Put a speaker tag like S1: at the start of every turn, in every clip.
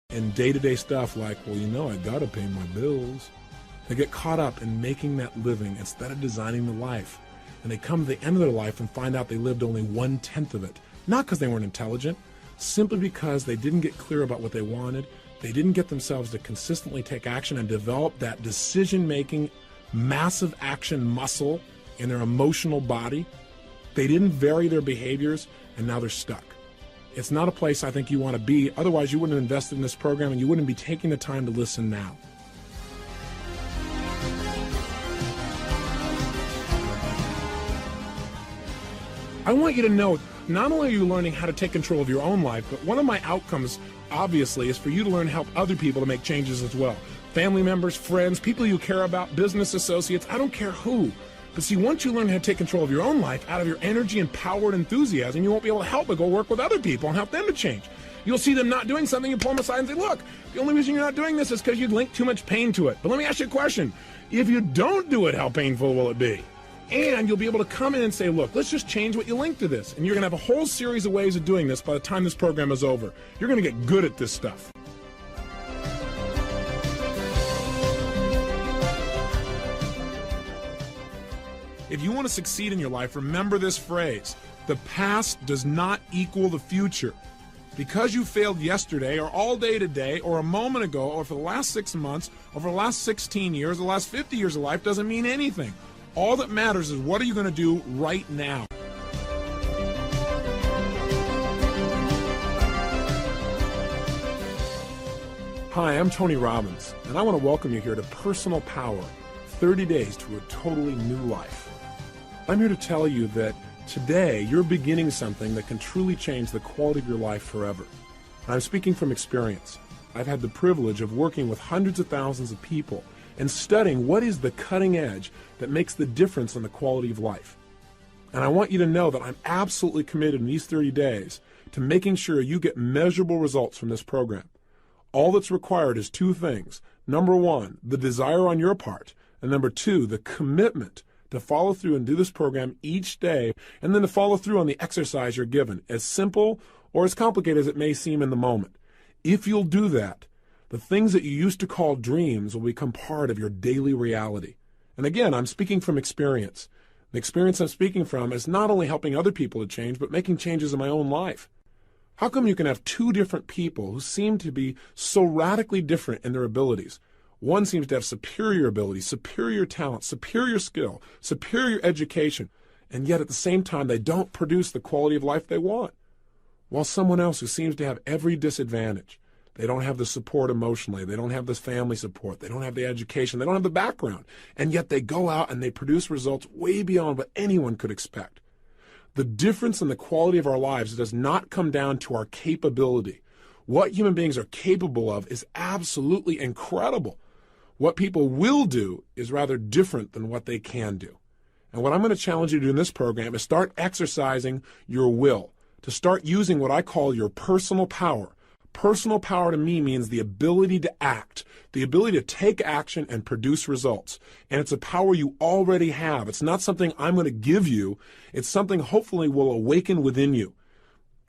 S1: in day-to-day stuff like, well, I got to pay my bills. They get caught up in making that living instead of designing the life. And they come to the end of their life and find out they lived only 1/10 of it. Not because they weren't intelligent, simply because they didn't get clear about what they wanted. They didn't get themselves to consistently take action and develop that decision-making, massive action muscle in their emotional body. They didn't vary their behaviors, and now they're stuck. It's not a place I think you want to be. Otherwise, you wouldn't have invested in this program, and you wouldn't be taking the time to listen now. I want you to know, not only are you learning how to take control of your own life, but one of my outcomes, obviously, is for you to learn to help other people to make changes as well. Family members, friends, people you care about, business associates, I don't care who. But see, once you learn how to take control of your own life, out of your energy and power and enthusiasm, you won't be able to help but go work with other people and help them to change. You'll see them not doing something, you pull them aside and say, look, the only reason you're not doing this is because you link too much pain to it. But let me ask you a question. If you don't do it, how painful will it be? And you'll be able to come in and say, look, let's just change what you link to this. And you're going to have a whole series of ways of doing this by the time this program is over. You're going to get good at this stuff. If you want to succeed in your life, remember this phrase: the past does not equal the future. Because you failed yesterday or all day today or a moment ago or for the last 6 months or for the last 16 years, the last 50 years of life doesn't mean anything. All that matters is what are you going to do right now? Hi, I'm Tony Robbins, and I want to welcome you here to Personal Power, 30 Days to a Totally New Life. I'm here to tell you that today you're beginning something that can truly change the quality of your life forever. I'm speaking from experience. I've had the privilege of working with hundreds of thousands of people and studying what is the cutting edge that makes the difference in the quality of life. And I want you to know that I'm absolutely committed in these 30 days to making sure you get measurable results from this program. All that's required is 2 things. Number 1, the desire on your part. And number 2, the commitment to follow through and do this program each day, and then to follow through on the exercise you're given, as simple or as complicated as it may seem in the moment. If you'll do that, the things that you used to call dreams will become part of your daily reality. And again, I'm speaking from experience. The experience I'm speaking from is not only helping other people to change, but making changes in my own life. How come you can have 2 different people who seem to be so radically different in their abilities? One seems to have superior ability, superior talent, superior skill, superior education, and yet at the same time they don't produce the quality of life they want. While someone else who seems to have every disadvantage, they don't have the support emotionally, they don't have the family support, they don't have the education, they don't have the background, and yet they go out and they produce results way beyond what anyone could expect. The difference in the quality of our lives does not come down to our capability. What human beings are capable of is absolutely incredible. What people will do is rather different than what they can do. And what I'm going to challenge you to do in this program is start exercising your will, to start using what I call your personal power. Personal power to me means the ability to act, the ability to take action and produce results. And it's a power you already have. It's not something I'm going to give you. It's something hopefully will awaken within you.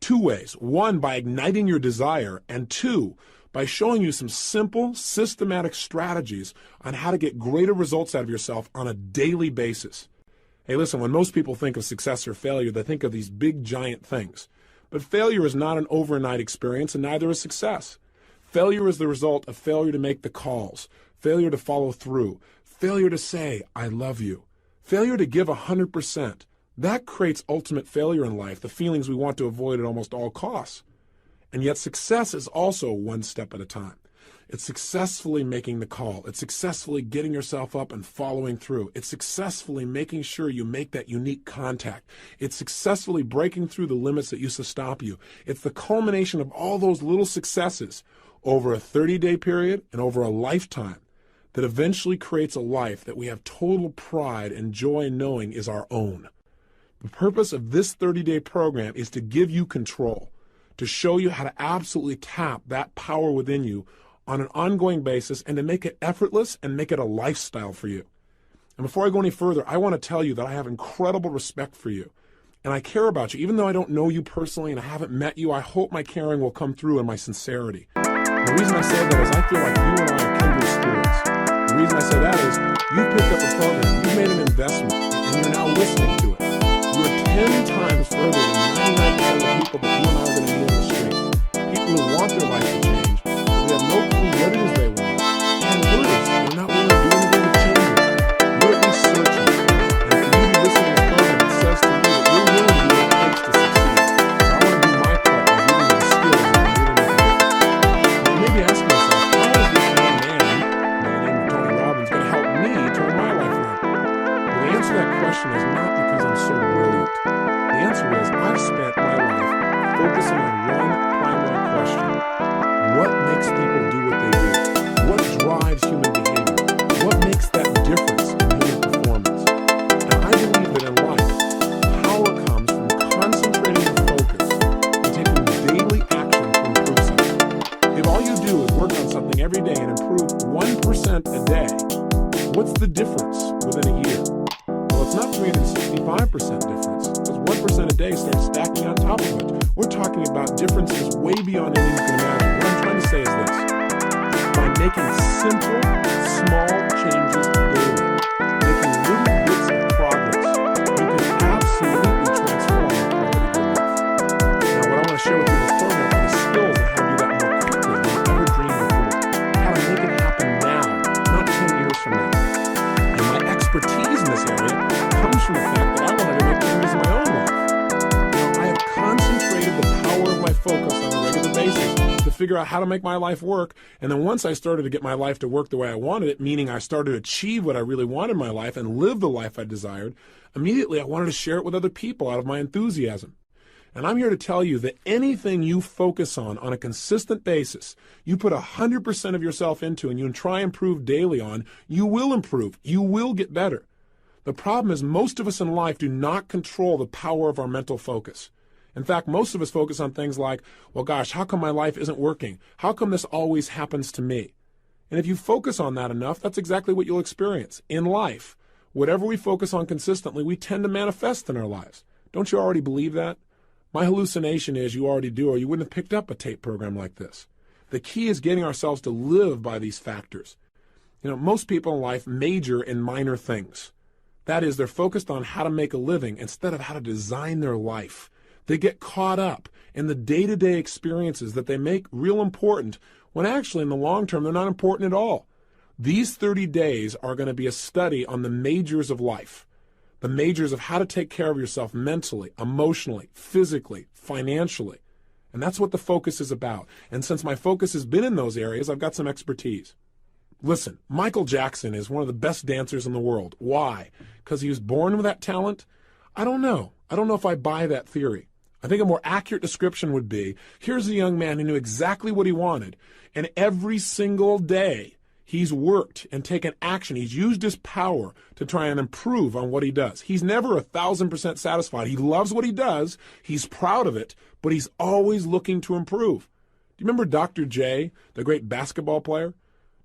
S1: 2 ways. 1, by igniting your desire, and 2, by showing you some simple, systematic strategies on how to get greater results out of yourself on a daily basis. Hey, listen, when most people think of success or failure, they think of these big, giant things. But failure is not an overnight experience, and neither is success. Failure is the result of failure to make the calls, failure to follow through, failure to say, I love you, failure to give 100%. That creates ultimate failure in life, the feelings we want to avoid at almost all costs. And yet success is also 1 step at a time. It's successfully making the call. It's successfully getting yourself up and following through. It's successfully making sure you make that unique contact. It's successfully breaking through the limits that used to stop you. It's the culmination of all those little successes over a 30-day period and over a lifetime that eventually creates a life that we have total pride and joy knowing is our own. The purpose of this 30-day program is to give you control, to show you how to absolutely tap that power within you on an ongoing basis and to make it effortless and make it a lifestyle for you. And before I go any further, I want to tell you that I have incredible respect for you. And I care about you. Even though I don't know you personally and I haven't met you, I hope my caring will come through in my sincerity. The reason I say that is I feel like you and I are kindred spirits. The reason I say that is you picked up a program, you made an investment, and you're now listening to it. You are 10 times further than 99% of the people that you and I are going to meet on the street. People who want their life to change, but they have no clue what it is they want. And worse, they're not willing to do anything to change it. You're at least searching. And for you to be listening to this program, it says to me that you're willing to do what it takes to succeed. So I want to do my part by giving you the skills that can really make a difference. Now you may be asking yourself, how is this young man, by the name of Tony Robbins, going to help me turn my life around? Well, the answer to that question is not because I'm so brilliant. The answer is I've spent my life focusing on one primary question. What makes people do what they do? What drives human behavior? What makes that difference in human performance? And I believe that in life, power comes from concentrating your focus and taking daily action to improve something. If all you do is work on something every day and improve 1% a day, what's the difference within a year? Well, it's not 365% difference, because 1% a day starts stacking on top of it. We're talking about differences way beyond anything you can imagine. What I'm trying to say is this. By making simple, small changes daily, making little bits of progress, you can absolutely transform the quality of your life. Now, what I want to share with you in this program are the skills of how to do that more quickly than you ever dreamed before. How to make it happen now, not 10 years from now. And my expertise in this area comes from the fact that I wanted to make changes in my own life. Now, I have concentrated the power of my focus on a regular basis to figure out how to make my life work. And then once I started to get my life to work the way I wanted it, meaning I started to achieve what I really wanted in my life and live the life I desired, immediately I wanted to share it with other people out of my enthusiasm. And I'm here to tell you that anything you focus on a consistent basis, you put 100% of yourself into and you try and improve daily on, you will improve. You will get better. The problem is most of us in life do not control the power of our mental focus. In fact, most of us focus on things like, well, gosh, how come my life isn't working? How come this always happens to me? And if you focus on that enough, that's exactly what you'll experience. In life, whatever we focus on consistently, we tend to manifest in our lives. Don't you already believe that? My hallucination is you already do, or you wouldn't have picked up a tape program like this. The key is getting ourselves to live by these factors. You know, most people in life major in minor things. That is, they're focused on how to make a living instead of how to design their life. They get caught up in the day-to-day experiences that they make real important, when actually in the long term they're not important at all. These 30 days are going to be a study on the majors of life. The majors of how to take care of yourself mentally, emotionally, physically, financially. And that's what the focus is about. And since my focus has been in those areas, I've got some expertise. Listen, Michael Jackson is one of the best dancers in the world. Why? Because he was born with that talent? I don't know. I don't know if I buy that theory. I think a more accurate description would be, here's a young man who knew exactly what he wanted, and every single day he's worked and taken action. He's used his power to try and improve on what he does. He's never 1,000% satisfied. He loves what he does. He's proud of it, but he's always looking to improve. Do you remember Dr. J, the great basketball player?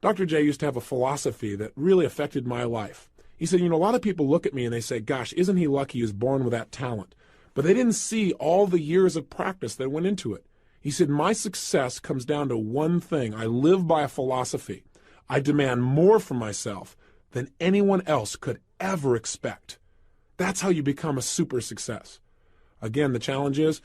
S1: Dr. J used to have a philosophy that really affected my life. He said, a lot of people look at me and they say, gosh, isn't he lucky he was born with that talent? But they didn't see all the years of practice that went into it. He said, my success comes down to one thing. I live by a philosophy. I demand more from myself than anyone else could ever expect. That's how you become a super success. Again, the challenge is,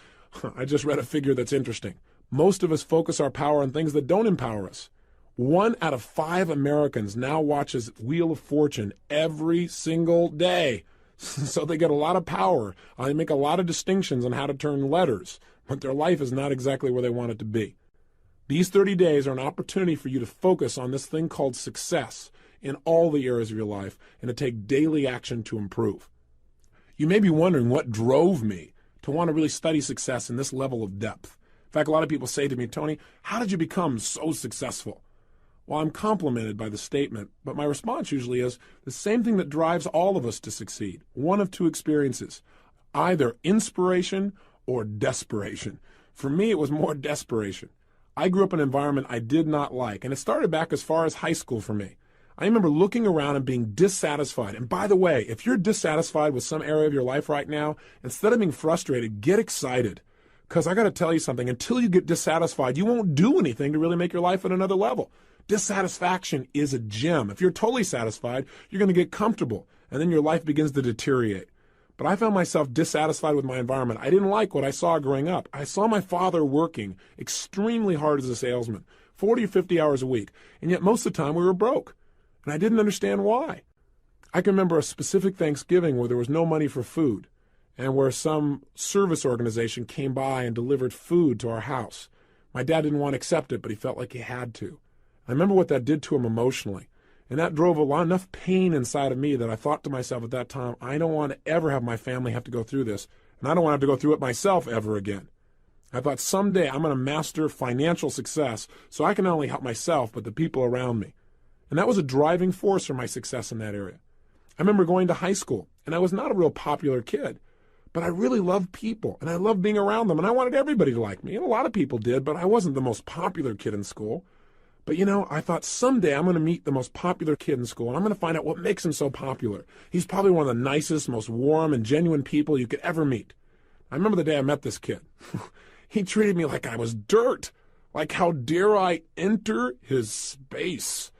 S1: I just read a figure that's interesting. Most of us focus our power on things that don't empower us. 1 out of 5 Americans now watches Wheel of Fortune every single day. So they get a lot of power. They make a lot of distinctions on how to turn letters, but their life is not exactly where they want it to be. These 30 days are an opportunity for you to focus on this thing called success in all the areas of your life and to take daily action to improve. You may be wondering what drove me to want to really study success in this level of depth. In fact, a lot of people say to me, Tony, how did you become so successful? Well, I'm complimented by the statement, but my response usually is the same thing that drives all of us to succeed. One of two experiences, either inspiration or desperation. For me, it was more desperation. I grew up in an environment I did not like, and it started back as far as high school for me. I remember looking around and being dissatisfied. And by the way, if you're dissatisfied with some area of your life right now, instead of being frustrated, get excited. Because I got to tell you something, until you get dissatisfied, you won't do anything to really make your life at another level. Dissatisfaction is a gem. If you're totally satisfied, you're going to get comfortable, and then your life begins to deteriorate. But I found myself dissatisfied with my environment. I didn't like what I saw growing up. I saw my father working extremely hard as a salesman, 40 or 50 hours a week, and yet most of the time we were broke, and I didn't understand why. I can remember a specific Thanksgiving where there was no money for food, and where some service organization came by and delivered food to our house. My dad didn't want to accept it, but he felt like he had to. I remember what that did to him emotionally, and that drove enough pain inside of me that I thought to myself at that time, I don't want to ever have my family have to go through this, and I don't want to have to go through it myself ever again. I thought someday I'm going to master financial success so I can not only help myself, but the people around me. And that was a driving force for my success in that area. I remember going to high school, and I was not a real popular kid, but I really loved people, and I loved being around them, and I wanted everybody to like me. And a lot of people did, but I wasn't the most popular kid in school. But I thought someday I'm going to meet the most popular kid in school, and I'm going to find out what makes him so popular. He's probably one of the nicest, most warm and genuine people you could ever meet. I remember the day I met this kid. He treated me like I was dirt. Like, how dare I enter his space?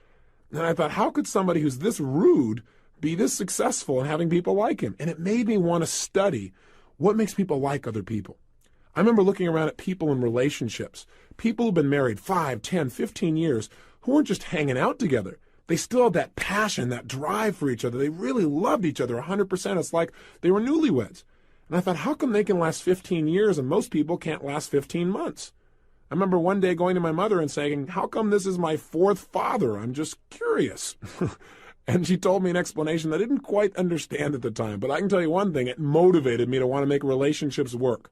S1: And I thought, how could somebody who's this rude be this successful and having people like him? And it made me want to study what makes people like other people. I remember looking around at people in relationships, people who've been married 5, 10, 15 years, who weren't just hanging out together. They still had that passion, that drive for each other. They really loved each other 100%. It's like they were newlyweds. And I thought, how come they can last 15 years and most people can't last 15 months? I remember one day going to my mother and saying, how come this is my fourth father? I'm just curious. And she told me an explanation that I didn't quite understand at the time. But I can tell you one thing, it motivated me to want to make relationships work.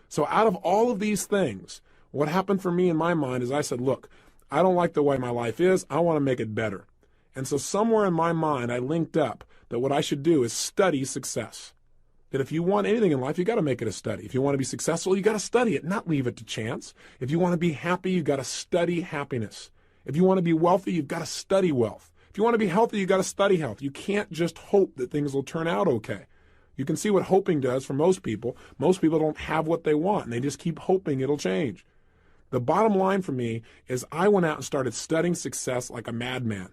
S1: So out of all of these things, what happened for me in my mind is I said, look, I don't like the way my life is. I want to make it better. And so somewhere in my mind, I linked up that what I should do is study success. That if you want anything in life, you got to make it a study. If you want to be successful, you got to study it, not leave it to chance. If you want to be happy, you got to study happiness. If you want to be wealthy, you've got to study wealth. If you want to be healthy, you got to study health. You can't just hope that things will turn out okay. You can see what hoping does for most people. Most people don't have what they want, and they just keep hoping it'll change. The bottom line for me is I went out and started studying success like a madman.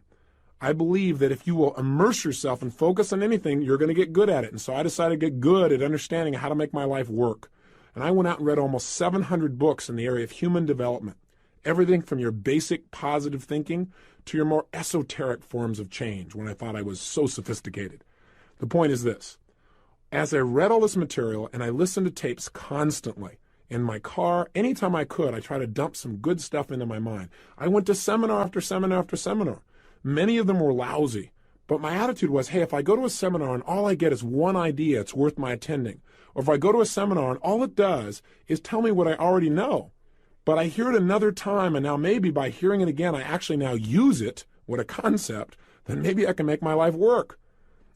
S1: I believe that if you will immerse yourself and focus on anything, you're going to get good at it. And so I decided to get good at understanding how to make my life work. And I went out and read almost 700 books in the area of human development. Everything from your basic positive thinking to your more esoteric forms of change when I thought I was so sophisticated. The point is this. As I read all this material and I listened to tapes constantly in my car, anytime I could, I tried to dump some good stuff into my mind. I went to seminar after seminar after seminar. Many of them were lousy, but my attitude was, hey, if I go to a seminar and all I get is one idea, it's worth my attending. Or if I go to a seminar and all it does is tell me what I already know, but I hear it another time, and now maybe by hearing it again, I actually now use it, what a concept, then maybe I can make my life work.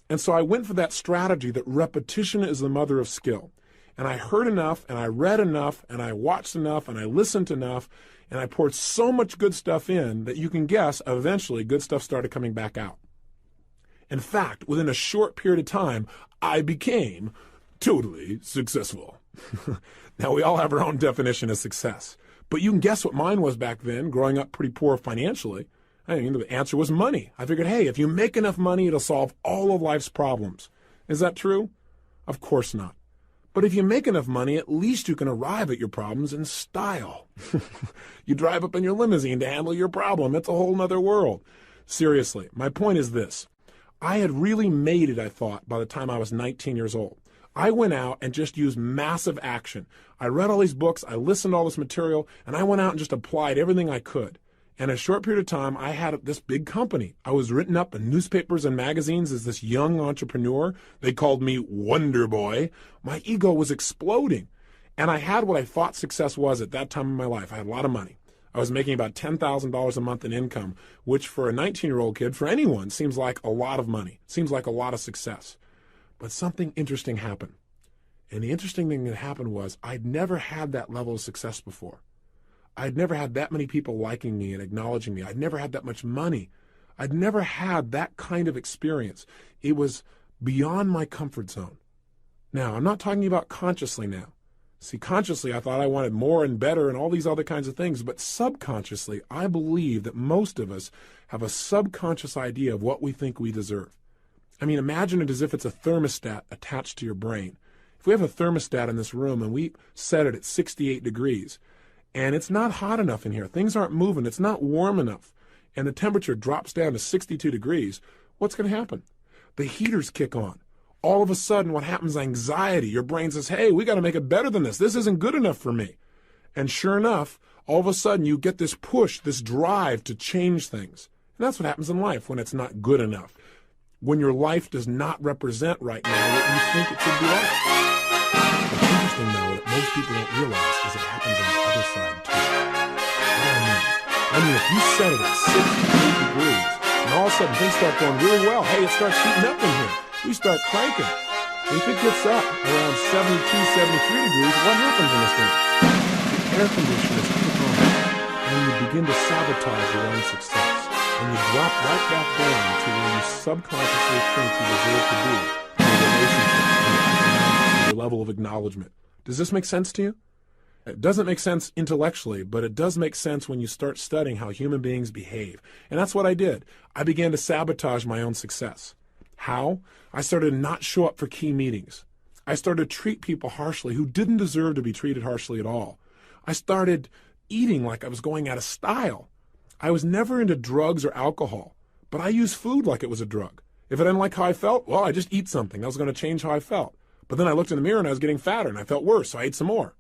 S1: And so I went for that strategy that repetition is the mother of skill. And I heard enough, and I read enough, and I watched enough, and I listened enough, and I poured so much good stuff in that you can guess eventually good stuff started coming back out. In fact, within a short period of time, I became totally successful. Now, we all have our own definition of success. But you can guess what mine was back then, growing up pretty poor financially. I mean, the answer was money. I figured, hey, if you make enough money, it'll solve all of life's problems. Is that true? Of course not. But if you make enough money, at least you can arrive at your problems in style. You drive up in your limousine to handle your problem. It's a whole nother world. Seriously, my point is this. I had really made it, I thought, by the time I was 19 years old. I went out and just used massive action. I read all these books, I listened to all this material, and I went out and just applied everything I could. And in a short period of time, I had this big company. I was written up in newspapers and magazines as this young entrepreneur. They called me Wonder Boy. My ego was exploding. And I had what I thought success was at that time in my life. I had a lot of money. I was making about $10,000 a month in income, which for a 19-year-old kid, for anyone, seems like a lot of money. Seems like a lot of success. But something interesting happened. And the interesting thing that happened was I'd never had that level of success before. I'd never had that many people liking me and acknowledging me. I'd never had that much money. I'd never had that kind of experience. It was beyond my comfort zone. Now, I'm not talking about consciously now. See, consciously, I thought I wanted more and better and all these other kinds of things, but subconsciously, I believe that most of us have a subconscious idea of what we think we deserve. I mean, imagine it as if it's a thermostat attached to your brain. If we have a thermostat in this room and we set it at 68 degrees, and it's not hot enough in here, things aren't moving, it's not warm enough, and the temperature drops down to 62 degrees, what's going to happen? The heaters kick on. All of a sudden, what happens? Anxiety. Your brain says, hey, we got to make it better than this. This isn't good enough for me. And sure enough, all of a sudden, you get this push, this drive to change things. And that's what happens in life when it's not good enough. When your life does not represent right now what you think it should be like. What's interesting, though, that most people don't realize is it happens on the other side, too. What do I mean? I mean, if you set it at 68 degrees, and all of a sudden things start going really well, hey, it starts heating up in here. We start cranking. If it gets up around 72, 73 degrees, what happens in this room? The air conditioners kick on, and you begin to sabotage your own success. And you drop right back down to where you subconsciously think you deserve to be in your relationships, in your economics, in your level of acknowledgement. Does this make sense to you? It doesn't make sense intellectually, but it does make sense when you start studying how human beings behave. And that's what I did. I began to sabotage my own success. How? I started to not show up for key meetings. I started to treat people harshly who didn't deserve to be treated harshly at all. I started eating like I was going out of style. I was never into drugs or alcohol, but I used food like it was a drug. If I didn't like how I felt, well, I just eat something. That was going to change how I felt. But then I looked in the mirror and I was getting fatter and I felt worse, so I ate some more.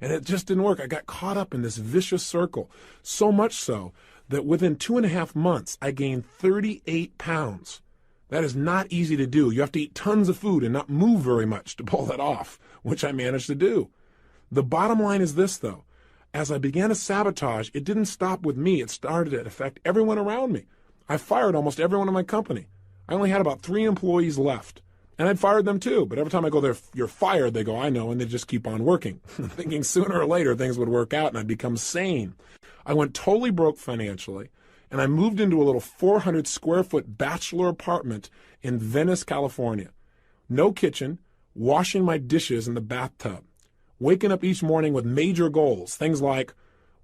S1: And it just didn't work. I got caught up in this vicious circle, so much so that within 2.5 months, I gained 38 pounds. That is not easy to do. You have to eat tons of food and not move very much to pull that off, which I managed to do. The bottom line is this, though. As I began to sabotage, it didn't stop with me. It started to affect everyone around me. I fired almost everyone in my company. I only had about 3 employees left. And I'd fired them too. But every time I go there, you're fired, they go, I know, and they just keep on working, thinking sooner or later things would work out and I'd become sane. I went totally broke financially. And I moved into a little 400 square foot bachelor apartment in Venice, California. No kitchen, washing my dishes in the bathtub, waking up each morning with major goals, things like,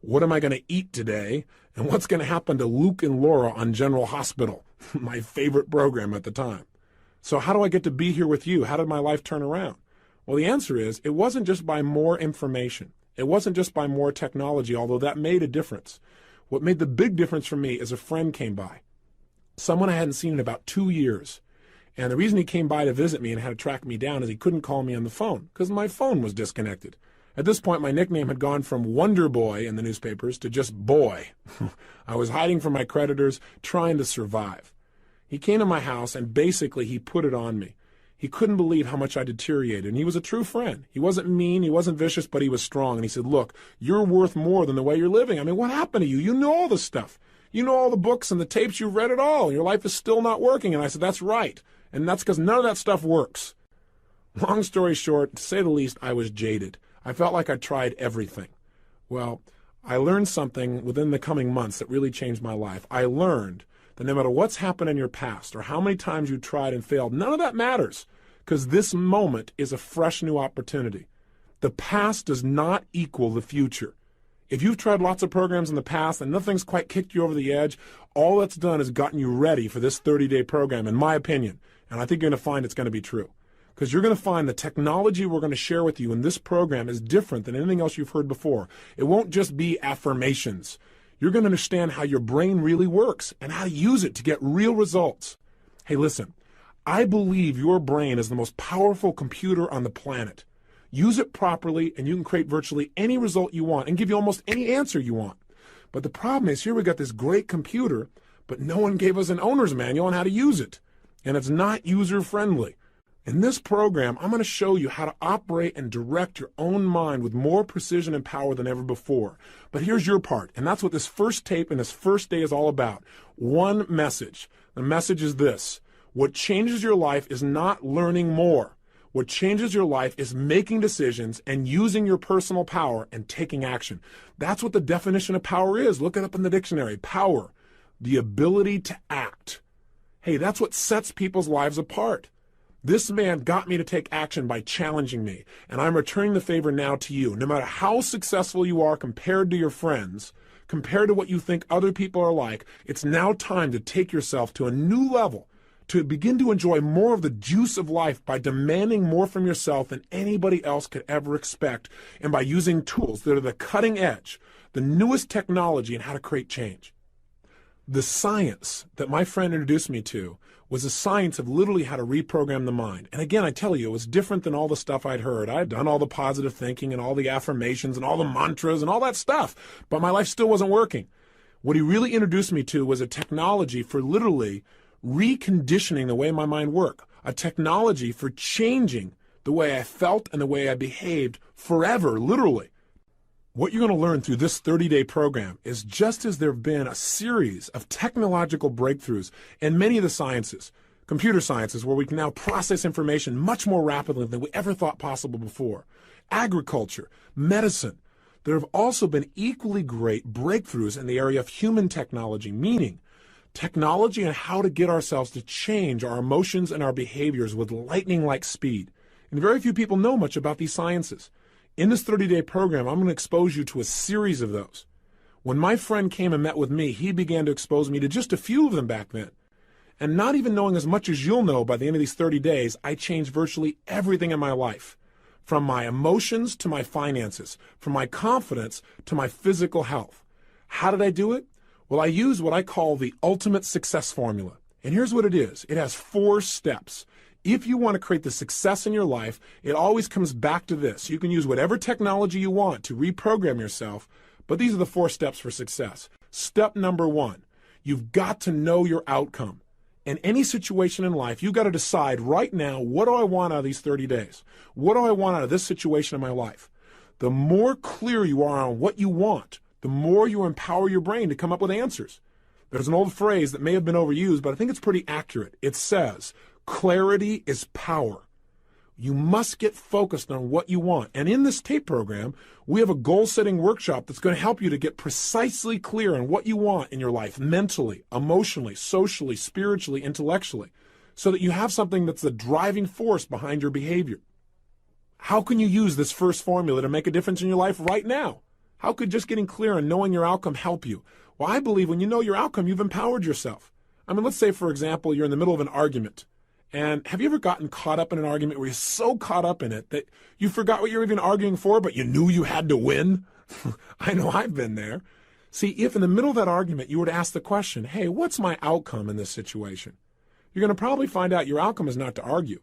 S1: what am I going to eat today? And what's going to happen to Luke and Laura on General Hospital, my favorite program at the time. So how do I get to be here with you? How did my life turn around? Well, the answer is it wasn't just by more information. It wasn't just by more technology, although that made a difference. What made the big difference for me is a friend came by, someone I hadn't seen in about 2 years. And the reason he came by to visit me and had to track me down is he couldn't call me on the phone because my phone was disconnected. At this point, my nickname had gone from Wonder Boy in the newspapers to just Boy. I was hiding from my creditors, trying to survive. He came to my house and basically he put it on me. He couldn't believe how much I deteriorated, and he was a true friend. He wasn't mean, he wasn't vicious, but he was strong. And he said, look, you're worth more than the way you're living. I mean, what happened to you? You know all this stuff. You know all the books and the tapes, you've read it all. Your life is still not working. And I said, that's right. And that's because none of that stuff works. Long story short, to say the least, I was jaded. I felt like I tried everything. Well, I learned something within the coming months that really changed my life. I learned that no matter what's happened in your past or how many times you tried and failed, none of that matters because this moment is a fresh new opportunity. The past does not equal the future. If you've tried lots of programs in the past and nothing's quite kicked you over the edge, all that's done is gotten you ready for this 30-day program, in my opinion. And I think you're going to find it's going to be true. Because you're going to find the technology we're going to share with you in this program is different than anything else you've heard before. It won't just be affirmations. You're going to understand how your brain really works and how to use it to get real results. Hey, listen, I believe your brain is the most powerful computer on the planet. Use it properly and you can create virtually any result you want and give you almost any answer you want. But the problem is here we got this great computer, but no one gave us an owner's manual on how to use it. And it's not user-friendly. In this program, I'm going to show you how to operate and direct your own mind with more precision and power than ever before. But here's your part, and that's what this first tape and this first day is all about. One message. The message is this. What changes your life is not learning more. What changes your life is making decisions and using your personal power and taking action. That's what the definition of power is. Look it up in the dictionary. Power, the ability to act. Hey, that's what sets people's lives apart. This man got me to take action by challenging me, and I'm returning the favor now to you. No matter how successful you are compared to your friends, compared to what you think other people are like, it's now time to take yourself to a new level, to begin to enjoy more of the juice of life by demanding more from yourself than anybody else could ever expect, and by using tools that are the cutting edge, the newest technology in how to create change. The science that my friend introduced me to was the science of literally how to reprogram the mind. And again, I tell you, it was different than all the stuff I'd heard. I'd done all the positive thinking and all the affirmations and all the mantras and all that stuff, but my life still wasn't working. What he really introduced me to was a technology for literally reconditioning the way my mind worked, a technology for changing the way I felt and the way I behaved forever, literally. What you're going to learn through this 30-day program is just as there have been a series of technological breakthroughs in many of the sciences, computer sciences, where we can now process information much more rapidly than we ever thought possible before, agriculture, medicine, there have also been equally great breakthroughs in the area of human technology, meaning technology and how to get ourselves to change our emotions and our behaviors with lightning-like speed. And very few people know much about these sciences. In this 30-day program, I'm going to expose you to a series of those. When my friend came and met with me, he began to expose me to just a few of them back then. And not even knowing as much as you'll know by the end of these 30 days, I changed virtually everything in my life. From my emotions to my finances, from my confidence to my physical health. How did I do it? Well, I use what I call the ultimate success formula. And here's what it is. It has 4 steps. If you want to create the success in your life, it always comes back to this. You can use whatever technology you want to reprogram yourself, but these are the 4 steps for success. Step number 1, you've got to know your outcome. In any situation in life, you've got to decide right now, what do I want out of these 30 days? What do I want out of this situation in my life? The more clear you are on what you want, the more you empower your brain to come up with answers. There's an old phrase that may have been overused, but I think it's pretty accurate. It says, clarity is power. You must get focused on what you want. And in this tape program, we have a goal-setting workshop that's going to help you to get precisely clear on what you want in your life, mentally, emotionally, socially, spiritually, intellectually, so that you have something that's the driving force behind your behavior. How can you use this first formula to make a difference in your life right now? How could just getting clear and knowing your outcome help you? Well, I believe when you know your outcome, you've empowered yourself. I mean, let's say, for example, you're in the middle of an argument. And have you ever gotten caught up in an argument where you're so caught up in it that you forgot what you were even arguing for, but you knew you had to win? I know I've been there. See, if in the middle of that argument you were to ask the question, hey, what's my outcome in this situation? You're going to probably find out your outcome is not to argue.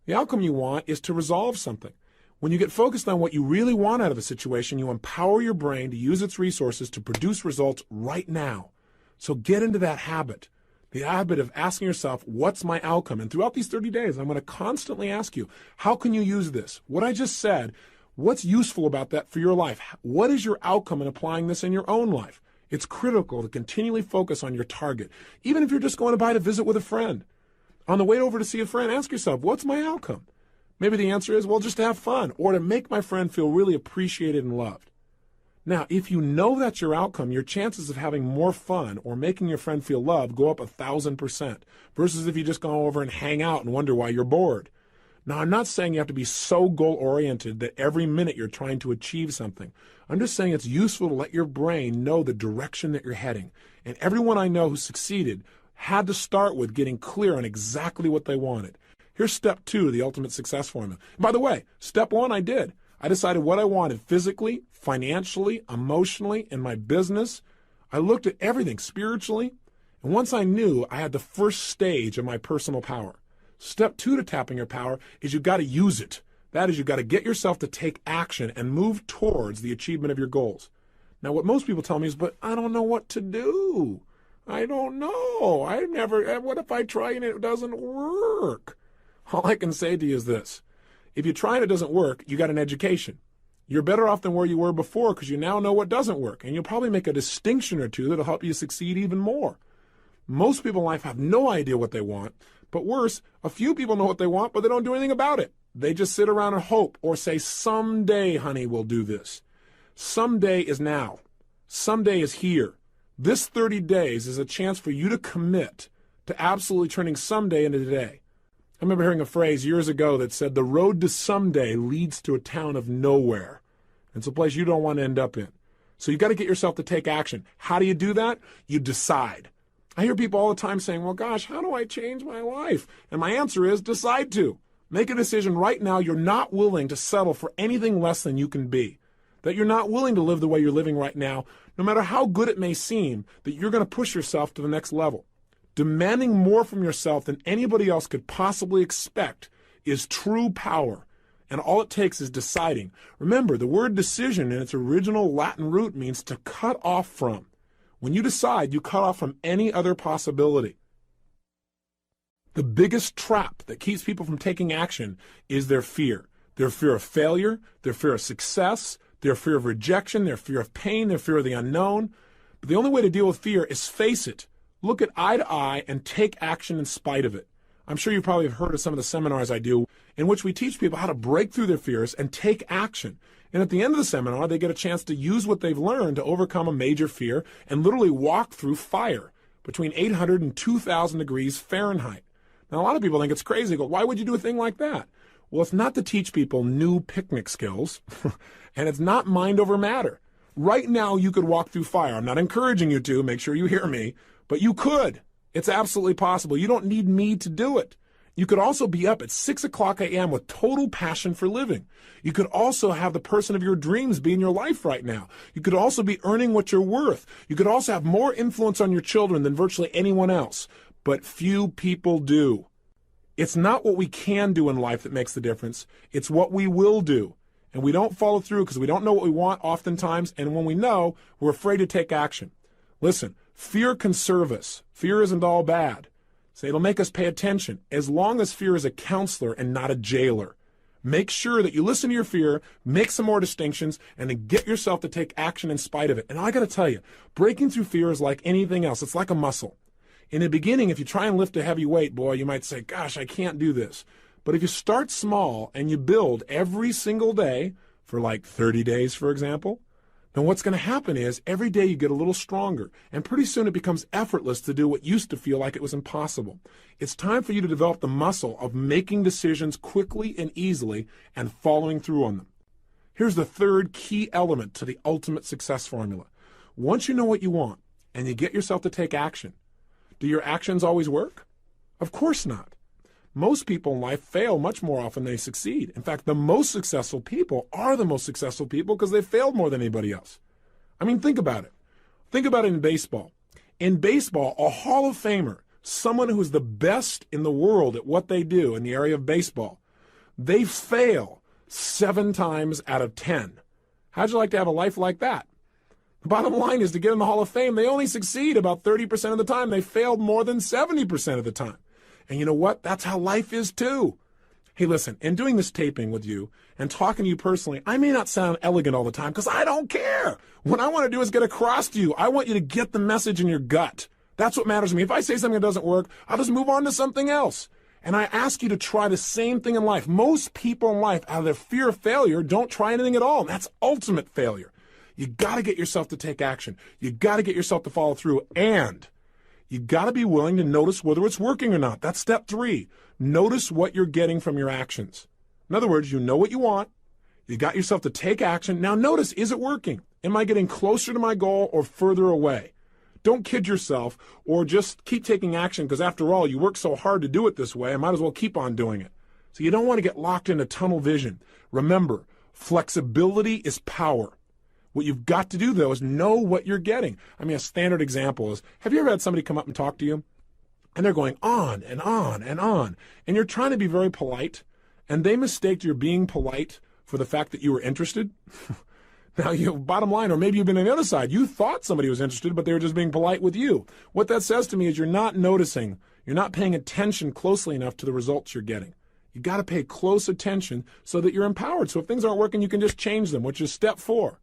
S1: The outcome you want is to resolve something. When you get focused on what you really want out of a situation, you empower your brain to use its resources to produce results right now. So get into that habit. The habit of asking yourself, what's my outcome? And throughout these 30 days, I'm going to constantly ask you, how can you use this? What I just said, what's useful about that for your life? What is your outcome in applying this in your own life? It's critical to continually focus on your target. Even if you're just going to visit with a friend. On the way over to see a friend, ask yourself, what's my outcome? Maybe the answer is, well, just to have fun or to make my friend feel really appreciated and loved. Now, if you know that's your outcome, your chances of having more fun or making your friend feel loved go up 1,000% versus if you just go over and hang out and wonder why you're bored. Now, I'm not saying you have to be so goal-oriented that every minute you're trying to achieve something. I'm just saying it's useful to let your brain know the direction that you're heading. And everyone I know who succeeded had to start with getting clear on exactly what they wanted. Here's step 2 of the ultimate success formula. By the way, step 1 I did. I decided what I wanted physically, financially, emotionally, in my business. I looked at everything spiritually. And once I knew, I had the first stage of my personal power. Step 2 to tapping your power is you've got to use it. That is, you've got to get yourself to take action and move towards the achievement of your goals. Now, what most people tell me is, but I don't know what to do. I don't know. What if I try and it doesn't work? All I can say to you is this. If you try and it doesn't work, you got an education. You're better off than where you were before because you now know what doesn't work. And you'll probably make a distinction or two that'll help you succeed even more. Most people in life have no idea what they want. But worse, a few people know what they want, but they don't do anything about it. They just sit around and hope or say, someday, honey, we'll do this. Someday is now. Someday is here. This 30 days is a chance for you to commit to absolutely turning someday into today. I remember hearing a phrase years ago that said, the road to someday leads to a town of nowhere. It's a place you don't want to end up in. So you've got to get yourself to take action. How do you do that? You decide. I hear people all the time saying, well, gosh, how do I change my life? And my answer is decide to. Make a decision right now. You're not willing to settle for anything less than you can be. That you're not willing to live the way you're living right now, no matter how good it may seem, that you're going to push yourself to the next level. Demanding more from yourself than anybody else could possibly expect is true power. And all it takes is deciding. Remember, the word decision in its original Latin root means to cut off from. When you decide, you cut off from any other possibility. The biggest trap that keeps people from taking action is their fear. Their fear of failure, their fear of success, their fear of rejection, their fear of pain, their fear of the unknown. But the only way to deal with fear is face it. Look it eye to eye and take action in spite of it. I'm sure you probably have heard of some of the seminars I do in which we teach people how to break through their fears and take action. And at the end of the seminar, they get a chance to use what they've learned to overcome a major fear and literally walk through fire between 800 and 2,000 degrees Fahrenheit. Now, a lot of people think it's crazy. They go, why would you do a thing like that? Well, it's not to teach people new picnic skills, and it's not mind over matter. Right now, you could walk through fire. I'm not encouraging you to. Make sure you hear me. But you could. It's absolutely possible. You don't need me to do it. You could also be up at 6 o'clock a.m. with total passion for living. You could also have the person of your dreams be in your life right now. You could also be earning what you're worth. You could also have more influence on your children than virtually anyone else. But few people do. It's not what we can do in life that makes the difference. It's what we will do. And we don't follow through because we don't know what we want oftentimes. And when we know, we're afraid to take action. Listen, fear can serve us. Fear isn't all bad. So it'll make us pay attention, as long as fear is a counselor and not a jailer. Make sure that you listen to your fear, make some more distinctions, and then get yourself to take action in spite of it. And I got to tell you, breaking through fear is like anything else. It's like a muscle. In the beginning, if you try and lift a heavy weight, boy, you might say, gosh, I can't do this. But if you start small and you build every single day for like 30 days, for example, then what's going to happen is every day you get a little stronger, and pretty soon it becomes effortless to do what used to feel like it was impossible. It's time for you to develop the muscle of making decisions quickly and easily and following through on them. Here's the third key element to the ultimate success formula. Once you know what you want and you get yourself to take action, do your actions always work? Of course not. Most people in life fail much more often than they succeed. In fact, the most successful people are the most successful people because they failed more than anybody else. I mean, think about it. Think about it in baseball. In baseball, a Hall of Famer, someone who is the best in the world at what they do in the area of baseball, they fail 7 times out of 10. How'd you like to have a life like that? The bottom line is, to get in the Hall of Fame, they only succeed about 30% of the time. They failed more than 70% of the time. And you know what? That's how life is too. Hey, listen, in doing this taping with you and talking to you personally, I may not sound elegant all the time because I don't care. What I want to do is get across to you. I want you to get the message in your gut. That's what matters to me. If I say something that doesn't work, I'll just move on to something else. And I ask you to try the same thing in life. Most people in life, out of their fear of failure, don't try anything at all. And that's ultimate failure. You got to get yourself to take action. You got to get yourself to follow through, and you got to be willing to notice whether it's working or not. That's step 3. Notice what you're getting from your actions. In other words, you know what you want. You got yourself to take action. Now notice, is it working? Am I getting closer to my goal or further away? Don't kid yourself or just keep taking action because, after all, you work so hard to do it this way, I might as well keep on doing it. So you don't want to get locked into tunnel vision. Remember, flexibility is power. What you've got to do, though, is know what you're getting. I mean, a standard example is, have you ever had somebody come up and talk to you? And they're going on and on and on. And you're trying to be very polite, and they mistake your being polite for the fact that you were interested. Now, bottom line, or maybe you've been on the other side. You thought somebody was interested, but they were just being polite with you. What that says to me is you're not noticing. You're not paying attention closely enough to the results you're getting. You got to pay close attention so that you're empowered. So if things aren't working, you can just change them, which is step 4.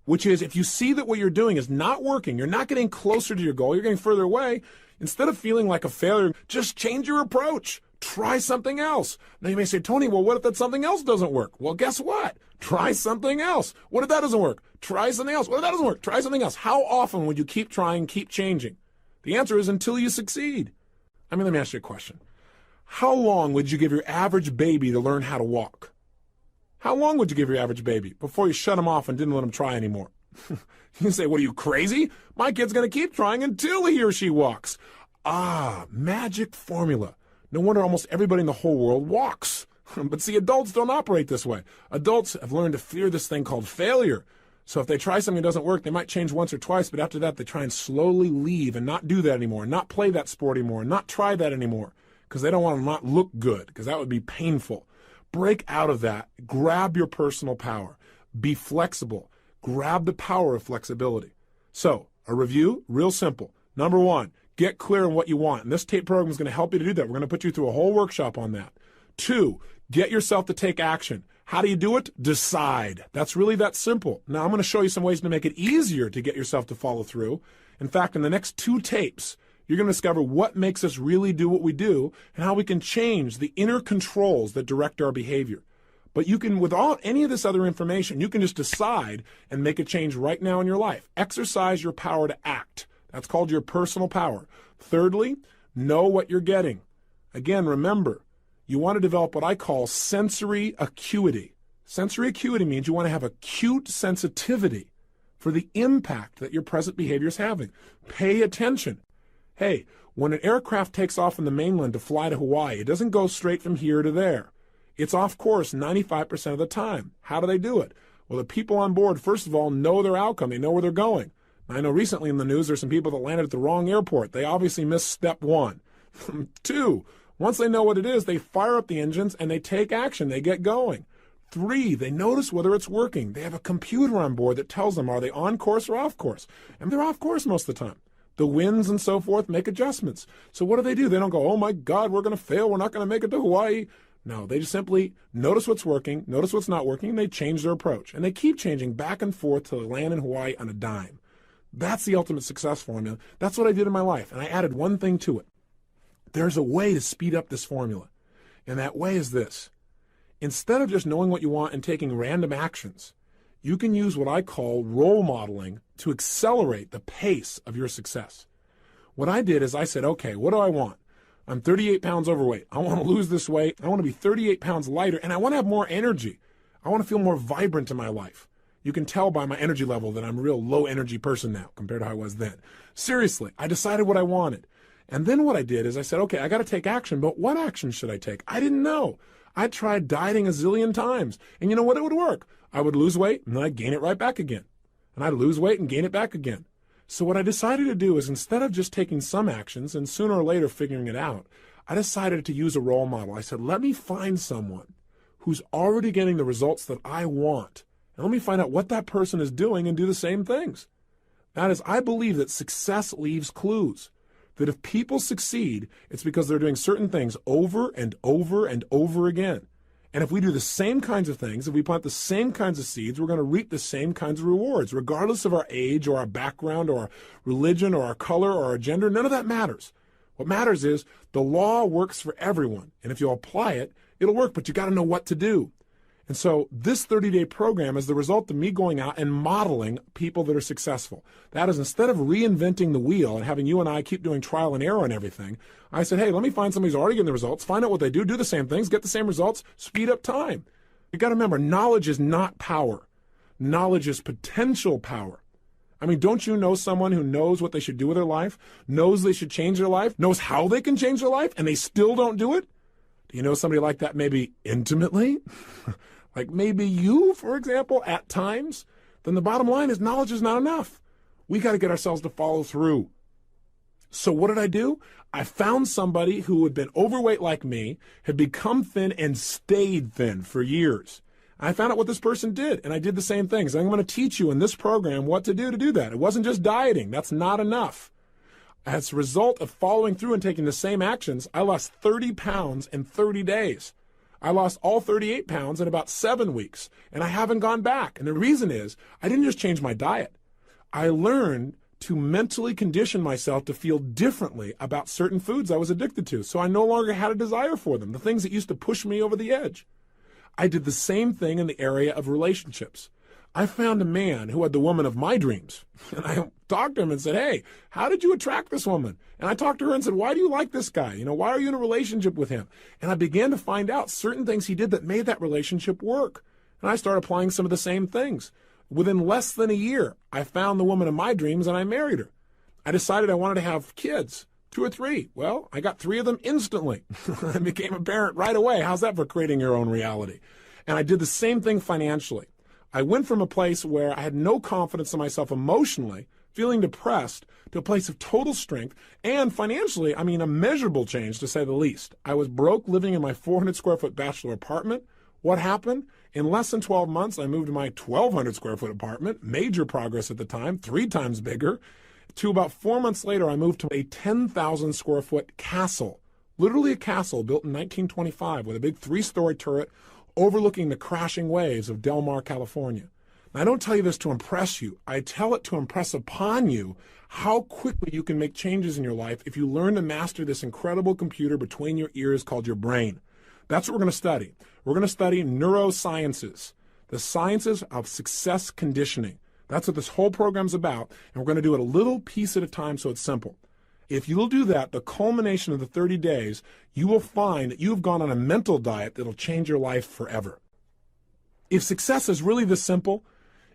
S1: Which is, if you see that what you're doing is not working, you're not getting closer to your goal, you're getting further away, instead of feeling like a failure, just change your approach. Try something else. Now you may say, Tony, well, what if that something else doesn't work? Well, guess what? Try something else. What if that doesn't work? Try something else. What if that doesn't work? Try something else. How often would you keep trying, keep changing? The answer is until you succeed. I mean, let me ask you a question. How long would you give your average baby to learn how to walk? How long would you give your average baby before you shut him off and didn't let him try anymore? You say, what are you, crazy? My kid's going to keep trying until he or she walks. Ah, magic formula. No wonder almost everybody in the whole world walks. But see, adults don't operate this way. Adults have learned to fear this thing called failure. So if they try something that doesn't work, they might change once or twice, but after that, they try and slowly leave and not do that anymore, not play that sport anymore, not try that anymore, because they don't want to not look good, because that would be painful. Break out of that. Grab your personal power. Be flexible. Grab the power of flexibility. So, a review, real simple. Number one, get clear on what you want. And this tape program is going to help you to do that. We're going to put you through a whole workshop on that. 2, get yourself to take action. How do you do it? Decide. That's really that simple. Now, I'm going to show you some ways to make it easier to get yourself to follow through. In fact, in the next 2 tapes, you're going to discover what makes us really do what we do and how we can change the inner controls that direct our behavior. But you can, without any of this other information, you can just decide and make a change right now in your life. Exercise your power to act. That's called your personal power. Thirdly, know what you're getting. Again, remember, you want to develop what I call sensory acuity. Sensory acuity means you want to have acute sensitivity for the impact that your present behavior is having. Pay attention. Hey, when an aircraft takes off from the mainland to fly to Hawaii, it doesn't go straight from here to there. It's off course 95% of the time. How do they do it? Well, the people on board, first of all, know their outcome. They know where they're going. I know recently in the news there's some people that landed at the wrong airport. They obviously missed step 1. 2, once they know what it is, they fire up the engines and they take action. They get going. 3, they notice whether it's working. They have a computer on board that tells them, are they on course or off course? And they're off course most of the time. The winds and so forth make adjustments. So what do? They don't go, oh my God, we're going to fail. We're not going to make it to Hawaii. No, they just simply notice what's working, notice what's not working, and they change their approach. And they keep changing back and forth to land in Hawaii on a dime. That's the ultimate success formula. That's what I did in my life, and I added one thing to it. There's a way to speed up this formula, and that way is this. Instead of just knowing what you want and taking random actions, you can use what I call role modeling to accelerate the pace of your success. What I did is I said, okay, what do I want? I'm 38 pounds overweight. I want to lose this weight. I want to be 38 pounds lighter, and I want to have more energy. I want to feel more vibrant in my life. You can tell by my energy level that I'm a real low-energy person now compared to how I was then. Seriously, I decided what I wanted. And then what I did is I said, okay, I got to take action, but what action should I take? I didn't know. I tried dieting a zillion times, and you know what? It would work. I would lose weight, and then I'd gain it right back again. And I'd lose weight and gain it back again. So what I decided to do is instead of just taking some actions and sooner or later figuring it out, I decided to use a role model. I said, let me find someone who's already getting the results that I want. And let me find out what that person is doing and do the same things. That is, I believe that success leaves clues. That if people succeed, it's because they're doing certain things over and over and over again. And if we do the same kinds of things, if we plant the same kinds of seeds, we're going to reap the same kinds of rewards, regardless of our age or our background or our religion or our color or our gender. None of that matters. What matters is the law works for everyone. And if you apply it, it'll work, but you got to know what to do. And so this 30-day program is the result of me going out and modeling people that are successful. That is, instead of reinventing the wheel and having you and I keep doing trial and error and everything, I said, hey, let me find somebody who's already getting the results, find out what they do the same things, get the same results, speed up time. You got to remember, knowledge is not power. Knowledge is potential power. I mean, don't you know someone who knows what they should do with their life, knows they should change their life, knows how they can change their life, and they still don't do it? Do you know somebody like that maybe intimately? Like maybe you, for example, at times? Then the bottom line is knowledge is not enough. We got to get ourselves to follow through. So what did I do? I found somebody who had been overweight like me, had become thin and stayed thin for years. I found out what this person did, and I did the same things. I'm going to teach you in this program what to do that. It wasn't just dieting. That's not enough. As a result of following through and taking the same actions, I lost 30 pounds in 30 days. I lost all 38 pounds in about 7 weeks, and I haven't gone back. And the reason is I didn't just change my diet. I learned to mentally condition myself to feel differently about certain foods I was addicted to, so I no longer had a desire for them, the things that used to push me over the edge. I did the same thing in the area of relationships. I found a man who had the woman of my dreams, and I talked to him and said, hey, how did you attract this woman? And I talked to her and said, why do you like this guy? Why are you in a relationship with him? And I began to find out certain things he did that made that relationship work. And I started applying some of the same things. Within less than a year, I found the woman of my dreams and I married her. I decided I wanted to have kids, 2 or 3. Well, I got 3 of them instantly. I became a parent right away. How's that for creating your own reality? And I did the same thing financially. I went from a place where I had no confidence in myself emotionally, feeling depressed, to a place of total strength, and financially, a measurable change to say the least. I was broke living in my 400 square foot bachelor apartment. What happened? In less than 12 months, I moved to my 1,200 square foot apartment, major progress at the time, 3 times bigger, to about 4 months later, I moved to a 10,000 square foot castle, literally a castle built in 1925 with a big 3-story turret overlooking the crashing waves of Del Mar, California. Now, I don't tell you this to impress you. I tell it to impress upon you how quickly you can make changes in your life if you learn to master this incredible computer between your ears called your brain. That's what we're going to study. We're going to study neurosciences, the sciences of success conditioning. That's what this whole program's about, and we're going to do it a little piece at a time so it's simple. If you'll do that, the culmination of the 30 days, you will find that you've gone on a mental diet that'll change your life forever. If success is really this simple,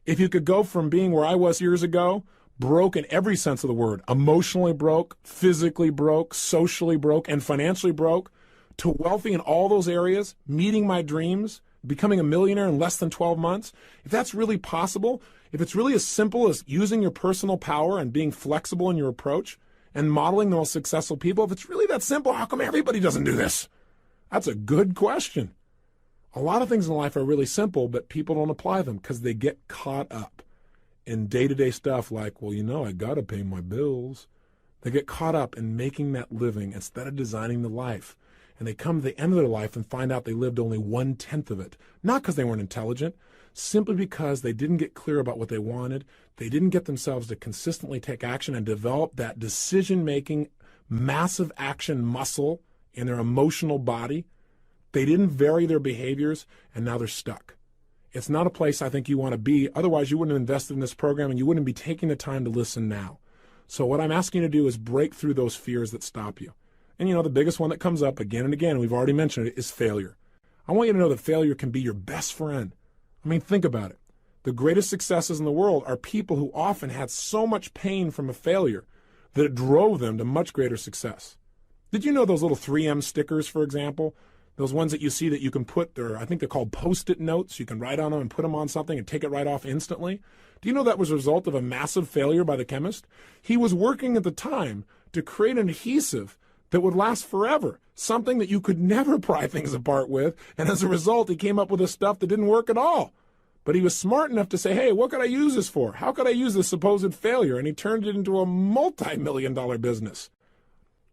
S1: if you could go from being where I was years ago, broke in every sense of the word, emotionally broke, physically broke, socially broke, and financially broke, to wealthy in all those areas, meeting my dreams, becoming a millionaire in less than 12 months, if that's really possible, if it's really as simple as using your personal power and being flexible in your approach and modeling the most successful people, if it's really that simple, how come everybody doesn't do this? That's a good question. A lot of things in life are really simple, but people don't apply them because they get caught up in day-to-day stuff like, well, I got to pay my bills. They get caught up in making that living instead of designing the life. And they come to the end of their life and find out they lived only 1/10 of it. Not because they weren't intelligent, simply because they didn't get clear about what they wanted. They didn't get themselves to consistently take action and develop that decision-making, massive action muscle in their emotional body. They didn't vary their behaviors, and now they're stuck. It's not a place I think you want to be. Otherwise, you wouldn't have invested in this program, and you wouldn't be taking the time to listen now. So what I'm asking you to do is break through those fears that stop you. And the biggest one that comes up again and again, we've already mentioned it, is failure. I want you to know that failure can be your best friend. Think about it. The greatest successes in the world are people who often had so much pain from a failure that it drove them to much greater success. Did you know those little 3M stickers, for example? Those ones that you see that you can put there, I think they're called Post-it notes. You can write on them and put them on something and take it right off instantly. Do you know that was a result of a massive failure by the chemist? He was working at the time to create an adhesive that would last forever, something that you could never pry things apart with, and as a result, he came up with this stuff that didn't work at all. But he was smart enough to say, hey, what could I use this for? How could I use this supposed failure? And he turned it into a multi-million-dollar business.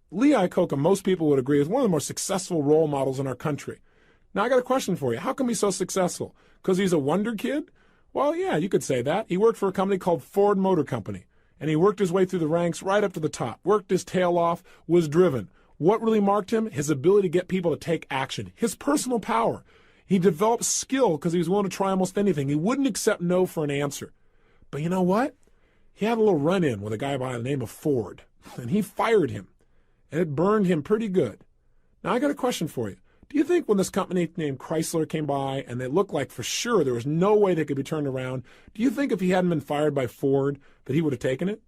S1: Lee Iacocca, most people would agree, is one of the more successful role models in our country. Now, I got a question for you. How come he's so successful? Because he's a wonder kid? Well, yeah, you could say that. He worked for a company called Ford Motor Company. And he worked his way through the ranks right up to the top, worked his tail off, was driven. What really marked him? His ability to get people to take action, his personal power. He developed skill because he was willing to try almost anything. He wouldn't accept no for an answer. But you know what? He had a little run-in with a guy by the name of Ford, and he fired him, and it burned him pretty good. Now, I got a question for you. Do you think when this company named Chrysler came by and they looked like for sure there was no way they could be turned around, do you think if he hadn't been fired by Ford that he would have taken it?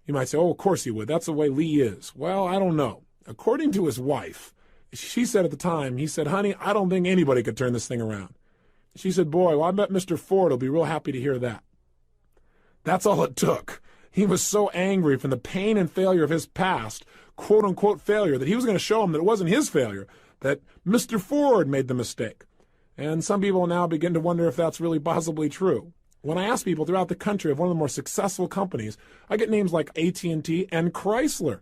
S1: You might say, oh, of course he would. That's the way Lee is. Well, I don't know. According to his wife, she said at the time, he said, honey, I don't think anybody could turn this thing around. She said, boy, well, I bet Mr. Ford will be real happy to hear that. That's all it took. He was so angry from the pain and failure of his past, quote-unquote failure, that he was going to show him that it wasn't his failure, that Mr. Ford made the mistake. And some people now begin to wonder if that's really possibly true. When I ask people throughout the country of one of the more successful companies, I get names like AT&T and Chrysler.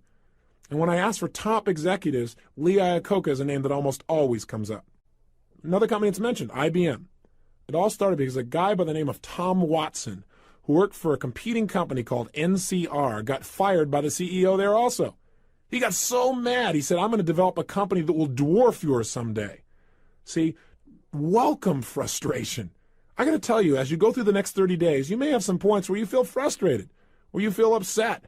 S1: And when I ask for top executives, Lee Iacocca is a name that almost always comes up. Another company that's mentioned, IBM. It all started because a guy by the name of Tom Watson, who worked for a competing company called NCR, got fired by the CEO there also. He got so mad, he said, I'm going to develop a company that will dwarf yours someday. See, welcome frustration. I got to tell you, as you go through the next 30 days, you may have some points where you feel frustrated. where you feel upset,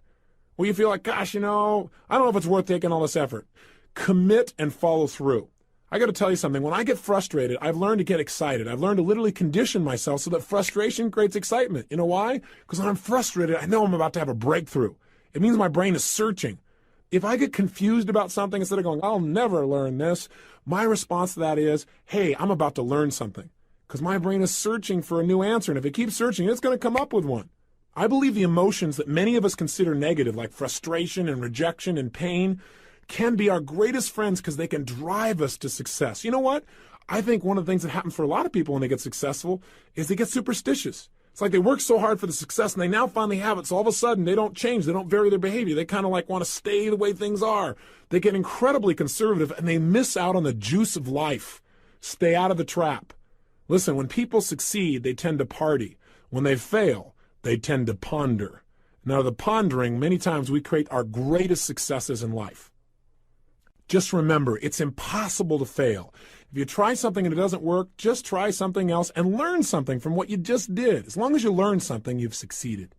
S1: where you feel like, gosh, I don't know if it's worth taking all this effort. Commit and follow through. I got to tell you something. When I get frustrated, I've learned to get excited. I've learned to literally condition myself so that frustration creates excitement. You know why? Because when I'm frustrated, I know I'm about to have a breakthrough. It means my brain is searching. If I get confused about something, instead of going, I'll never learn this, my response to that is, hey, I'm about to learn something. Because my brain is searching for a new answer. And if it keeps searching, it's going to come up with one. I believe the emotions that many of us consider negative, like frustration and rejection and pain, can be our greatest friends because they can drive us to success. You know what? I think one of the things that happens for a lot of people when they get successful is they get superstitious. It's like they work so hard for the success and they now finally have it. So all of a sudden they don't change. They don't vary their behavior. They kind of like want to stay the way things are. They get incredibly conservative and they miss out on the juice of life. Stay out of the trap. Listen, when people succeed, they tend to party. When they fail, they tend to ponder. Now, the pondering, many times we create our greatest successes in life. Just remember, it's impossible to fail. If you try something and it doesn't work, just try something else and learn something from what you just did. As long as you learn something, you've succeeded.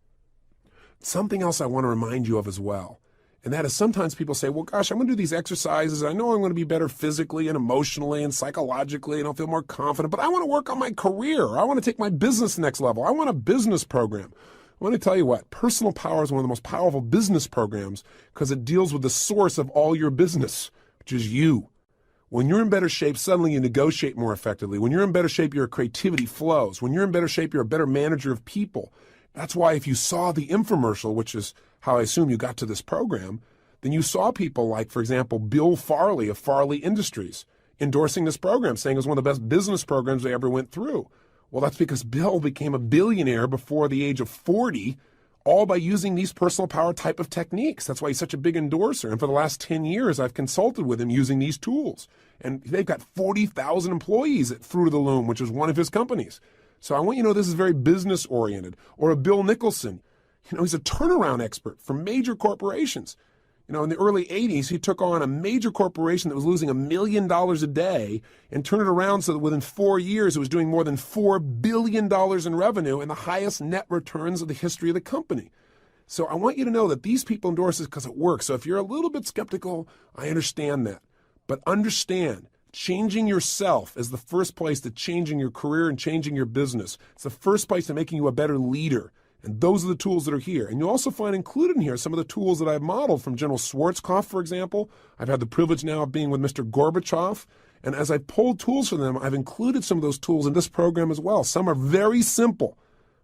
S1: Something else I want to remind you of as well, and that is sometimes people say, well, gosh, I'm going to do these exercises. I know I'm going to be better physically and emotionally and psychologically, and I'll feel more confident, but I want to work on my career. I want to take my business next level. I want a business program. I want to tell you what, Personal Power is one of the most powerful business programs because it deals with the source of all your business, which is you. When you're in better shape, suddenly you negotiate more effectively. When you're in better shape, your creativity flows. When you're in better shape, you're a better manager of people. That's why if you saw the infomercial, which is how I assume you got to this program, then you saw people like, for example, Bill Farley of Farley Industries endorsing this program, saying it was one of the best business programs they ever went through. Well, that's because Bill became a billionaire before the age of 40, all by using these personal power type of techniques. That's why he's such a big endorser. And for the last 10 years, I've consulted with him using these tools. And they've got 40,000 employees at Fruit of the Loom, which is one of his companies. So I want you to know this is very business oriented. Or a Bill Nicholson. He's a turnaround expert for major corporations. In the early 80s, he took on a major corporation that was losing $1 million a day and turned it around so that within 4 years, it was doing more than $4 billion in revenue and the highest net returns of the history of the company. So I want you to know that these people endorse this because it works. So if you're a little bit skeptical, I understand that. But understand, changing yourself is the first place to changing your career and changing your business. It's the first place to making you a better leader. And those are the tools that are here. And you'll also find included in here some of the tools that I've modeled from General Schwarzkopf, for example. I've had the privilege now of being with Mr. Gorbachev. And as I pulled tools from them, I've included some of those tools in this program as well. Some are very simple.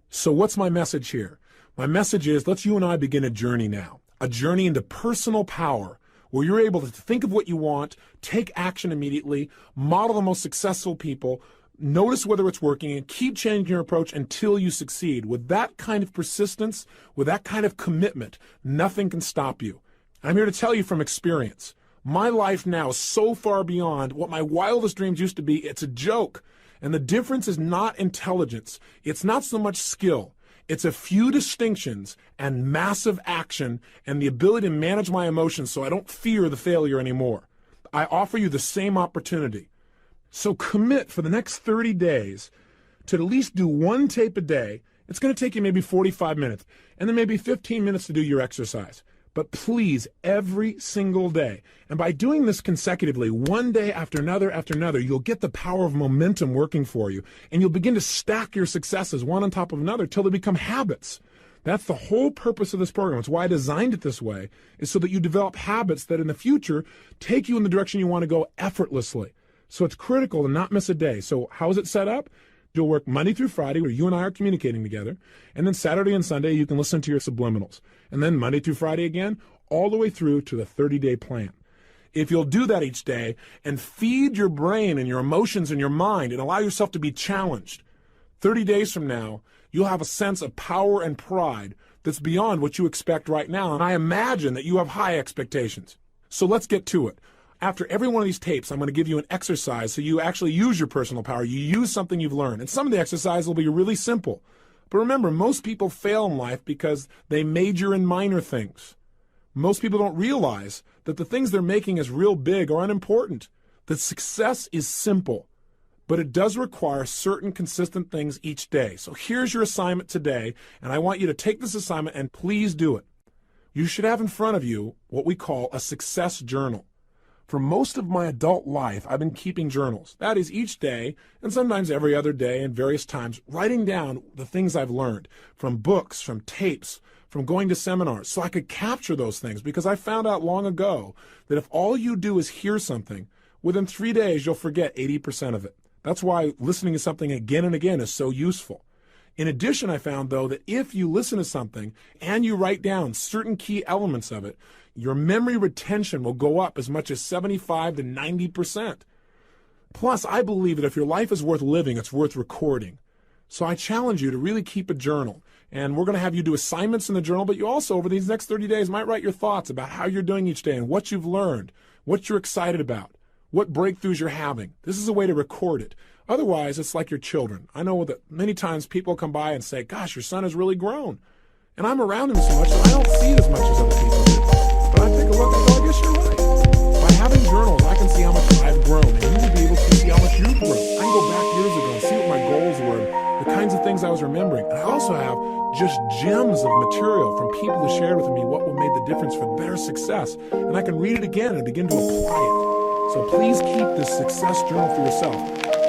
S1: So what's my message here? My message is, let's you and I begin a journey now. A journey into personal power, where you're able to think of what you want, take action immediately, model the most successful people, notice whether it's working, and keep changing your approach until you succeed. With that kind of persistence, with that kind of commitment, nothing can stop you. I'm here to tell you from experience. My life now is so far beyond what my wildest dreams used to be. It's a joke. And the difference is not intelligence. It's not so much skill. It's a few distinctions and massive action and the ability to manage my emotions so I don't fear the failure anymore. I offer you the same opportunity. So commit for the next 30 days to at least do one tape a day. It's going to take you maybe 45 minutes and then maybe 15 minutes to do your exercise. But please, every single day. And by doing this consecutively, one day after another, you'll get the power of momentum working for you. And you'll begin to stack your successes one on top of another till they become habits. That's the whole purpose of this program. It's why I designed it this way, is so that you develop habits that in the future take you in the direction you want to go effortlessly. So it's critical to not miss a day. So how is it set up? You'll work Monday through Friday where you and I are communicating together. And then Saturday and Sunday, you can listen to your subliminals. And then Monday through Friday again, all the way through to the 30-day plan. If you'll do that each day and feed your brain and your emotions and your mind and allow yourself to be challenged, 30 days from now, you'll have a sense of power and pride that's beyond what you expect right now. And I imagine that you have high expectations. So let's get to it. After every one of these tapes, I'm going to give you an exercise so you actually use your personal power. You use something you've learned. And some of the exercises will be really simple. But remember, most people fail in life because they major in minor things. Most people don't realize that the things they're making as real big are unimportant. That success is simple. but it does require certain consistent things each day. So here's your assignment today, and I want you to take this assignment and please do it. You should have in front of you what we call a success journal. For most of my adult life, I've been keeping journals. That is, each day, and sometimes every other day and various times, writing down the things I've learned from books, from tapes, from going to seminars, so I could capture those things, because I found out long ago that if all you do is hear something, within 3 days you'll forget 80% of it. That's why listening to something again and again is so useful. In addition, I found, though, that if you listen to something and you write down certain key elements of it, your memory retention will go up as much as 75 to 90%. Plus, I believe that if your life is worth living, it's worth recording. So I challenge you to really keep a journal. And we're going to have you do assignments in the journal, but you also, over these next 30 days, might write your thoughts about how you're doing each day and what you've learned, what you're excited about, what breakthroughs you're having. This is a way to record it. Otherwise, it's like your children. I know that many times people come by and say, gosh, your son has really grown. And I'm around him so much that I don't see it as much as other people do. But I take a look and go, I guess you're right. By having journals, I can see how much I've grown, and you will be able to see how much you've grown. I can go back years ago and see what my goals were, and the kinds of things I was remembering. And I also have just gems of material from people who shared with me what made the difference for their success. And I can read it again and begin to apply it. So please keep this success journal for yourself.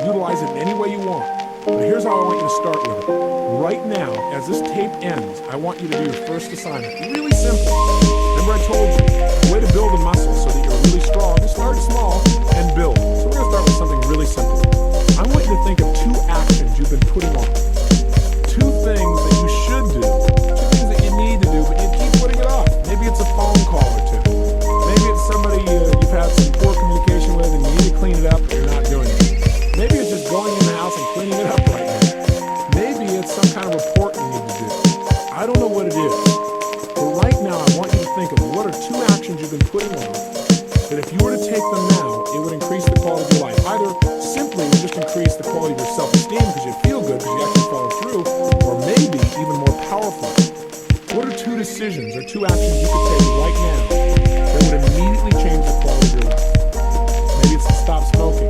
S1: Utilize it in any way you want. But here's how I want you to start with it. Right now, as this tape ends, I want you to do your first assignment. Really simple. Remember I told you, the way to build a muscle so that you're really strong is start small and build. So we're going to start with something really simple. I want you to think of 2 actions you've been putting off. 2 things that you should do. 2 things that you need to do, but you keep putting it off. Maybe it's a phone call or 2. Maybe it's somebody you've had some poor communication with and you need to clean it up, but you're not doing it. Maybe it's just going in the house and cleaning it up right now. Maybe it's some kind of report you need to do. I don't know what it is. But right now, I want you to think of what are 2 actions you've been putting on that if you were to take them now, it would increase the quality of your life. Either simply it would just increase the quality of your self-esteem because you feel good because you actually follow through, or maybe even more powerful. What are 2 decisions or 2 actions you could take right now that would immediately change the quality of your life? Maybe it's to stop smoking.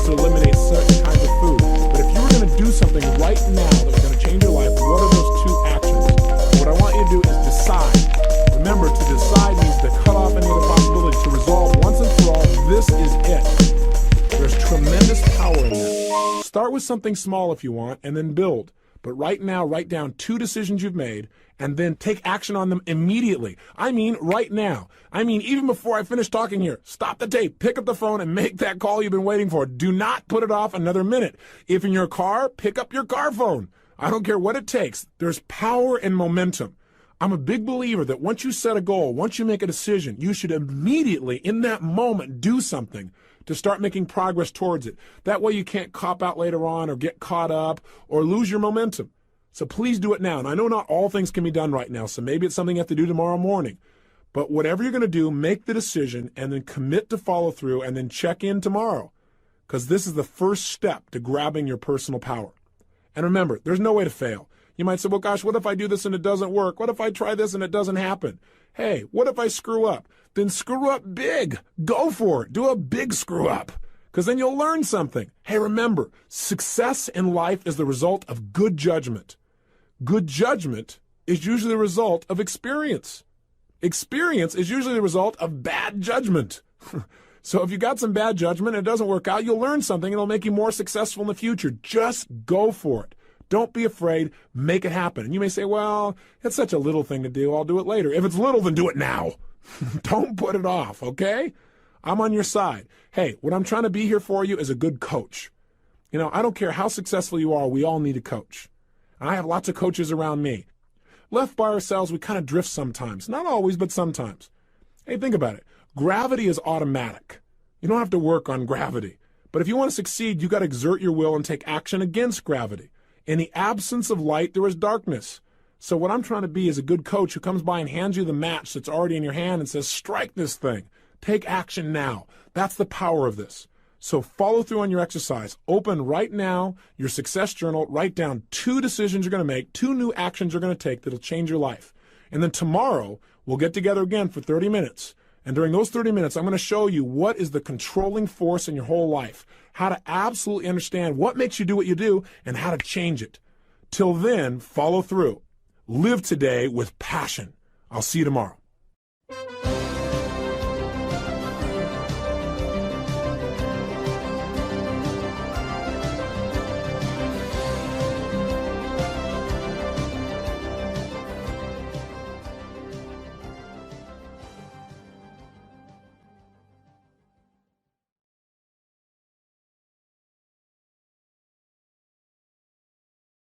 S1: To eliminate certain kinds of food. But if you were going to do something right now that was going to change your life, what are those 2 actions? What I want you to do is decide. Remember, to decide means to cut off any other possibility, to resolve once and for all, this is it. There's tremendous power in that. Start with something small if you want, and then build. But right now, write down 2 decisions you've made, and then take action on them immediately. I mean, right now. I mean, even before I finish talking here, stop the tape, pick up the phone, and make that call you've been waiting for. Do not put it off another minute. If in your car, pick up your car phone. I don't care what it takes. There's power and momentum. I'm a big believer that once you set a goal, once you make a decision, you should immediately, in that moment, do something to start making progress towards it. That way you can't cop out later on or get caught up or lose your momentum. So please do it now. And I know not all things can be done right now, so maybe it's something you have to do tomorrow morning. But whatever you're going to do, make the decision and then commit to follow through and then check in tomorrow, because this is the first step to grabbing your personal power. And remember, there's no way to fail. You might say, well, gosh, what if I do this and it doesn't work? What if I try this and it doesn't happen? Hey, what if I screw up? Then screw up big. Go for it. Do a big screw up, because then you'll learn something. Hey, remember, success in life is the result of good judgment. Good judgment is usually the result of experience. Experience is usually the result of bad judgment. So if you got some bad judgment and it doesn't work out, you'll learn something and it'll make you more successful in the future. Just go for it. Don't be afraid. Make it happen. And you may say, well, it's such a little thing to do. I'll do it later. If it's little, then do it now. Don't put it off, okay? I'm on your side. Hey, what I'm trying to be here for you is a good coach. You know, I don't care how successful you are. We all need a coach. I have lots of coaches around me. Left by ourselves, we kind of drift sometimes. Not always, but sometimes. Hey, think about it. Gravity is automatic. You don't have to work on gravity. But if you want to succeed, you got to exert your will and take action against gravity. In the absence of light, there is darkness. So what I'm trying to be is a good coach who comes by and hands you the match that's already in your hand and says, strike this thing. Take action now. That's the power of this. So follow through on your exercise. Open right now your success journal. Write down 2 decisions you're going to make, 2 new actions you're going to take that'll change your life. And then tomorrow, we'll get together again for 30 minutes. And during those 30 minutes, I'm going to show you what is the controlling force in your whole life, how to absolutely understand what makes you do what you do, and how to change it. Till then, follow through. Live today with passion. I'll see you tomorrow.